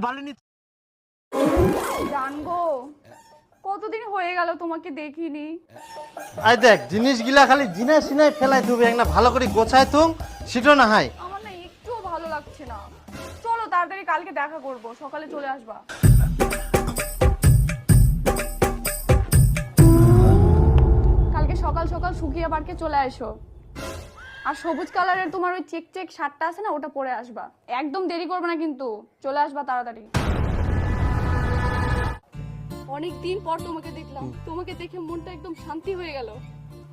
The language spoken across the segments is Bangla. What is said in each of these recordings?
বালিনি জানগো কতদিন হয়ে গেল তোমাকে দেখিনি। আই দেখ জিনিসগুলা খালি জিনা সিনাই ফেলাই দিবে একটা ভালো করে গোছায় তুম সেটা না হয়। আমার না একটুও ভালো লাগছে না। চলো তাড়াতাড়ি কালকে দেখা করব, সকালে চলে আসবা। কালকে সকাল সকাল সুকিয়া পার্কে চলে আসো। আর সবুজ কালারের তোমার ওই চেক চেক শার্টটা আছে না, ওটা পরে আসবা। একদম দেরি করবে না কিন্তু, চলে আসবা তাড়াতাড়ি। অনেক দিন পর তোমাকে দেখলাম, তোমাকে দেখে মনটা একদম শান্তি হয়ে গেল।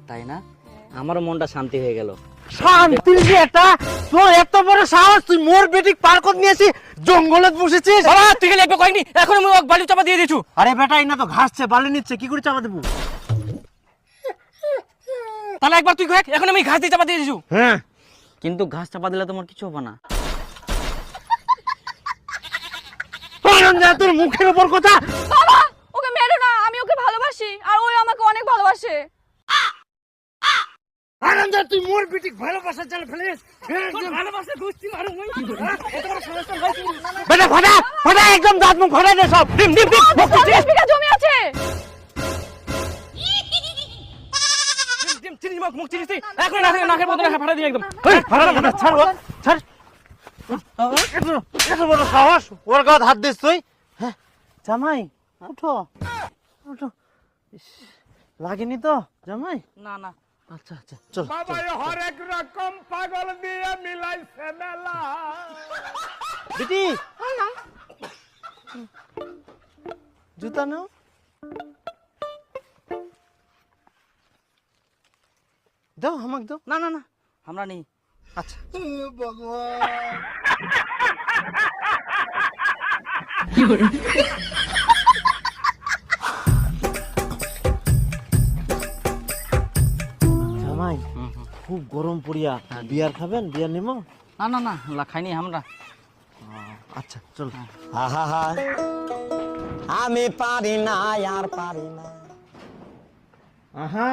তাই না? আমারও মনটা শান্তি হয়ে গেল। শান্তি যে এটা তোর এত বড় সাহস, তুই মোর বেটিক পার্কত নিয়েছি জঙ্গলে বসেছিস। বাবা তুই গেলে একবার কয়েকনি, এখন আমি ওকে বালি চাপা দিয়ে দিছু। আরে বেটা ইনা তো ঘাসছে বালি নিচ্ছে, কি করে চাপা দেবো? তাহলে একবার তুই কয়েক, এখন আমি ঘাস দিয়ে চাপা দিয়ে দিছু। হ্যাঁ কিন্তু ঘাস চাপা দিলে তোমার কিছু হবে না। তোর মুখের উপর কথা। বাবা ওকে মেরো না, আমি ওকে ভালোবাসি আর ওই আমাকে অনেক ভালোবাসে। আনন্দ তুই মোর বেটিক ভালোবাসা চাল ফেলিস। ভালোবাসা দোস্তি মারু মই। বেটা ফাটা ফাটা একদম দাঁত মুখ ফাটা দে সব। ডিম ডিম ডিম 40 বিঘা জমি আছে। চিনি মুখ মুখ চিনিস এখন নাকের বদলে ফাটা দিয়ে একদম। এই ফাটা ফাটা ছাড় ও ছাড়। এত বড় সাহস ওর গায়ে হাত দিস তুই? হ্যাঁ জামাই উঠো উঠো। ইস, লাগেনি তো জামাই? না না আচ্ছা আচ্ছা চল বাবা হরেক রকম পাগল দিয়ে মিলাইছে মেলা। বেটি জুতা নাও। দাও আমাকে দাও। না না না আমরা নেই। আচ্ছা জামাই খুব গরম পড়িয়া, বিয়ার খাবেন? বিয়ার নিমো? না না না খাইনি আমরা। আচ্ছা চল। আহা আমি পারি না আর পারি না। আহা